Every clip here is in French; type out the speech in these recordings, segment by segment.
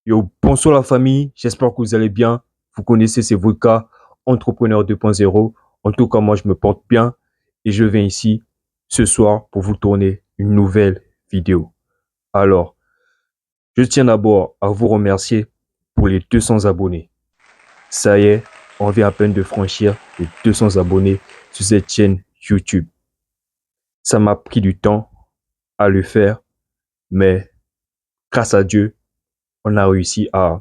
Yo, bonsoir la famille, j'espère que vous allez bien. Vous connaissez, c'est votre cas, Entrepreneur 2.0. En tout cas, moi, je me porte bien et je viens ici ce soir pour vous tourner une nouvelle vidéo. Alors, je tiens d'abord à vous remercier pour les 200 abonnés. Ça y est, on vient à peine de franchir les 200 abonnés sur cette chaîne YouTube. Ça m'a pris du temps à le faire, mais grâce à Dieu, on a réussi à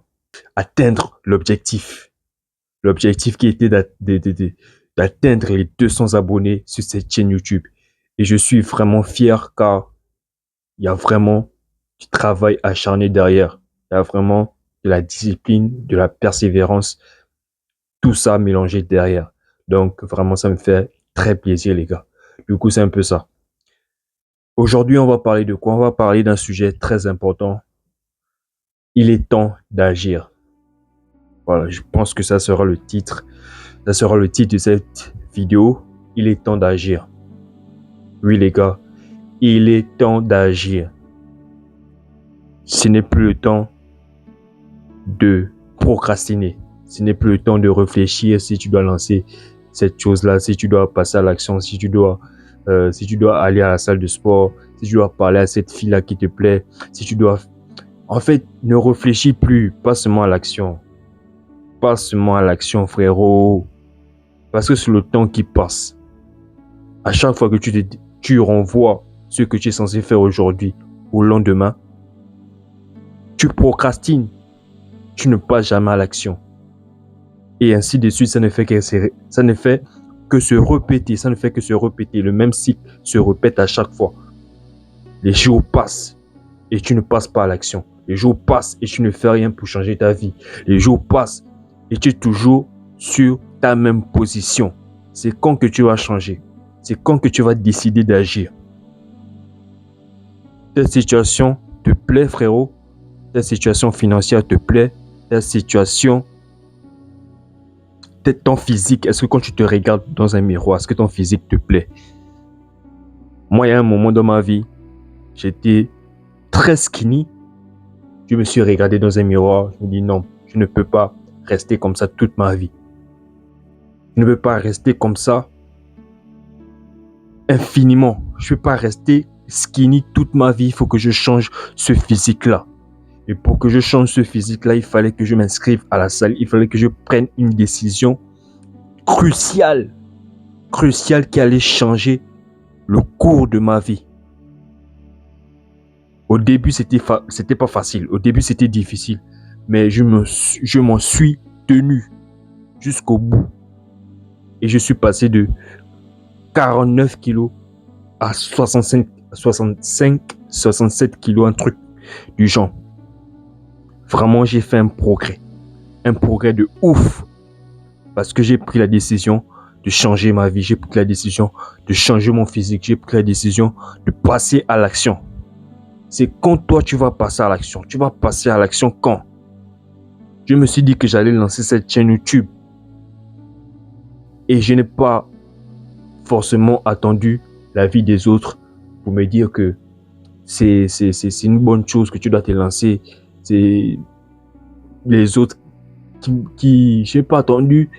atteindre l'objectif. L'objectif qui était d'atteindre les 200 abonnés sur cette chaîne YouTube. Et je suis vraiment fier car il y a vraiment du travail acharné derrière. Il y a vraiment de la discipline, de la persévérance, tout ça mélangé derrière. Donc vraiment, ça me fait très plaisir, les gars. Du coup, c'est un peu ça. Aujourd'hui, on va parler de quoi? On va parler d'un sujet très important. Il est temps d'agir. Voilà, je pense que ça sera le titre. Ça sera le titre de cette vidéo. Il est temps d'agir. Oui, les gars, il est temps d'agir. Ce n'est plus le temps de procrastiner. Ce n'est plus le temps de réfléchir si tu dois lancer cette chose-là, si tu dois passer à l'action, si tu dois aller à la salle de sport, si tu dois parler à cette fille-là qui te plaît, si tu dois... En fait, ne réfléchis plus, pas seulement à l'action. Pas seulement à l'action, frérot. Parce que c'est le temps qui passe. À chaque fois que tu renvoies ce que tu es censé faire aujourd'hui au lendemain, tu procrastines, tu ne passes jamais à l'action. Et ainsi de suite, ça ne fait que se répéter, ça ne fait que se répéter. Le même cycle se répète à chaque fois. Les jours passent et tu ne passes pas à l'action. Les jours passent et tu ne fais rien pour changer ta vie. Les jours passent et tu es toujours sur ta même position. C'est quand que tu vas changer. C'est quand que tu vas décider d'agir. Ta situation te plaît, frérot? Ta situation financière te plaît? Ta situation, ton physique, est-ce que quand tu te regardes dans un miroir, est-ce que ton physique te plaît? Moi, il y a un moment dans ma vie, j'étais très skinny. Je me suis regardé dans un miroir, je me dis non, je ne peux pas rester comme ça toute ma vie. Je ne peux pas rester comme ça infiniment. Je ne peux pas rester skinny toute ma vie. Il faut que je change ce physique-là. Et pour que je change ce physique-là, il fallait que je m'inscrive à la salle. Il fallait que je prenne une décision cruciale qui allait changer le cours de ma vie. Au début, c'était pas facile. Au début, c'était difficile. Mais je m'en suis tenu jusqu'au bout. Et je suis passé de 49 kilos à 65, 67 kilos, un truc du genre. Vraiment, j'ai fait un progrès de ouf, parce que j'ai pris la décision de changer ma vie, j'ai pris la décision de changer mon physique, j'ai pris la décision de passer à l'action. C'est quand toi tu vas passer à l'action. Tu vas passer à l'action quand? Je me suis dit que j'allais lancer cette chaîne YouTube et je n'ai pas forcément attendu l'avis des autres pour me dire que c'est une bonne chose que tu dois te lancer. C'est les autres qui je n'ai pas attendu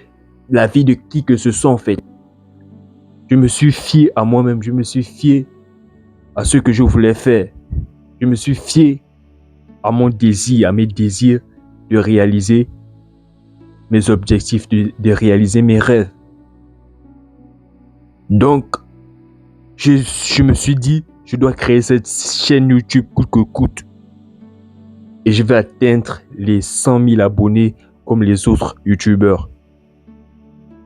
l'avis de qui que ce soit en fait. Je me suis fié à moi-même, je me suis fié à ce que je voulais faire. Je me suis fié à mon désir, à mes désirs de réaliser mes objectifs, de réaliser mes rêves. Donc, je me suis dit, je dois créer cette chaîne YouTube coûte que coûte. Et je vais atteindre les 100 000 abonnés comme les autres YouTubeurs.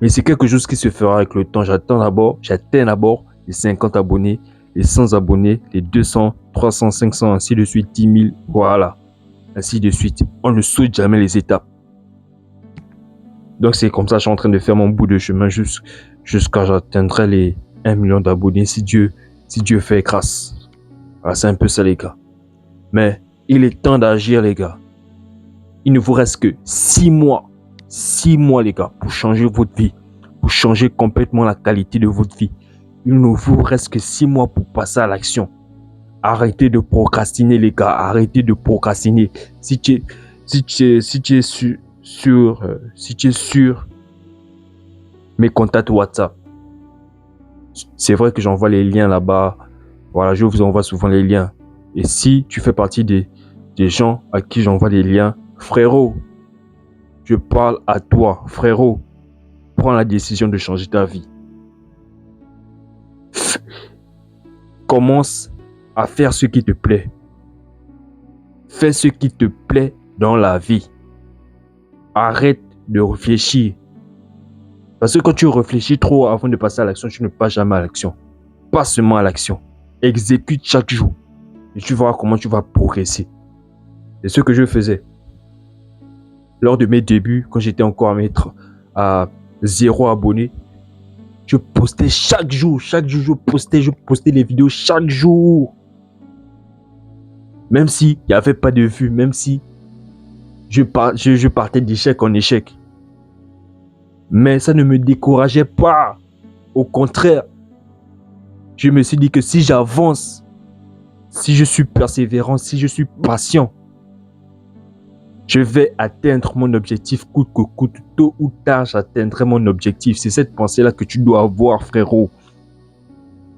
Mais c'est quelque chose qui se fera avec le temps. J'atteins d'abord les 50 abonnés, les 100 abonnés, les 200, 300, 500, ainsi de suite, 10 000, voilà. Ainsi de suite. On ne saute jamais les étapes. Donc c'est comme ça que je suis en train de faire mon bout de chemin jusqu'à j'atteindrai les 1 million d'abonnés si Dieu fait grâce. Voilà, c'est un peu ça les gars. Mais il est temps d'agir les gars. Il ne vous reste que 6 mois. 6 mois les gars pour changer votre vie. Pour changer complètement la qualité de votre vie. Il ne vous reste que 6 mois pour passer à l'action. Arrêtez de procrastiner les gars. Arrêtez de procrastiner. Si tu es sur mes contacts WhatsApp, c'est vrai que j'envoie les liens là-bas. Voilà, je vous envoie souvent les liens. Et si tu fais partie des gens à qui j'envoie les liens, frérot, je parle à toi, frérot. Prends la décision de changer ta vie. Commence à faire ce qui te plaît. Fais ce qui te plaît dans la vie. Arrête de réfléchir. Parce que quand tu réfléchis trop avant de passer à l'action, tu ne passes jamais à l'action. Passe seulement à l'action. Exécute chaque jour. Et tu verras comment tu vas progresser. C'est ce que je faisais. Lors de mes débuts, quand j'étais encore à 0 abonné, je postais chaque jour. Chaque jour, je postais les vidéos chaque jour. Même s'il n'y avait pas de vues, même si je partais d'échec en échec. Mais ça ne me décourageait pas. Au contraire, je me suis dit que si j'avance, si je suis persévérant, si je suis patient, je vais atteindre mon objectif coûte que coûte. Tôt ou tard, j'atteindrai mon objectif. C'est cette pensée-là que tu dois avoir, frérot.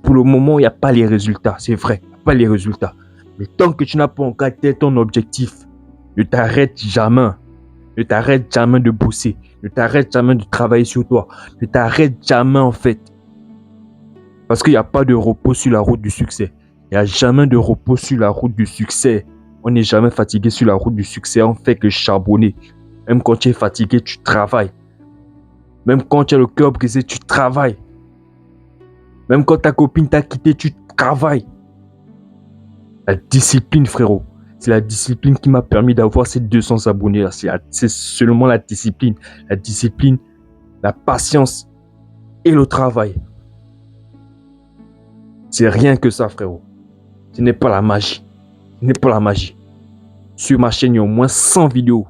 Pour le moment, il n'y a pas les résultats. C'est vrai, il n'y a pas les résultats. Mais tant que tu n'as pas encore atteint ton objectif, ne t'arrête jamais. Ne t'arrête jamais de bosser. Ne t'arrête jamais de travailler sur toi. Ne t'arrête jamais en fait. Parce qu'il n'y a pas de repos sur la route du succès. Il n'y a jamais de repos sur la route du succès. On n'est jamais fatigué sur la route du succès. On fait que charbonner. Même quand tu es fatigué, tu travailles. Même quand tu as le cœur brisé, tu travailles. Même quand ta copine t'a quitté, tu travailles. La discipline, frérot. C'est la discipline qui m'a permis d'avoir ces 200 abonnés là. C'est seulement la discipline. La discipline, la patience et le travail. C'est rien que ça, frérot. Ce n'est pas la magie. Ce n'est pas la magie. Sur ma chaîne, il y a au moins 100 vidéos.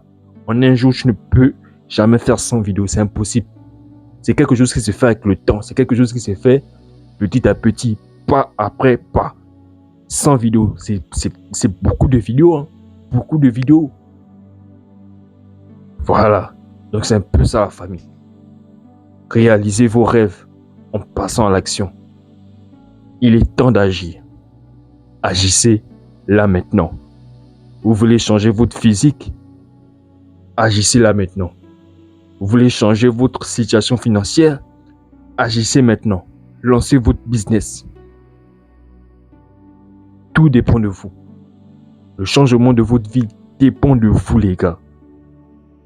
En un jour, je ne peux jamais faire 100 vidéos. C'est impossible. C'est quelque chose qui se fait avec le temps. C'est quelque chose qui se fait petit à petit, pas après pas. 100 vidéos, c'est beaucoup de vidéos. Hein. Beaucoup de vidéos. Voilà. Donc c'est un peu ça la famille. Réalisez vos rêves en passant à l'action. Il est temps d'agir. Agissez là maintenant. Vous voulez changer votre physique? Agissez là maintenant. Vous voulez changer votre situation financière? Agissez maintenant. Lancez votre business. Tout dépend de vous. Le changement de votre vie dépend de vous, les gars.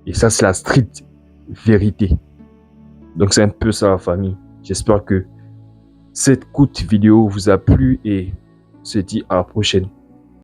Et ça, c'est la stricte vérité. Donc, c'est un peu ça, la famille. J'espère que cette courte vidéo vous a plu et on se dit à la prochaine.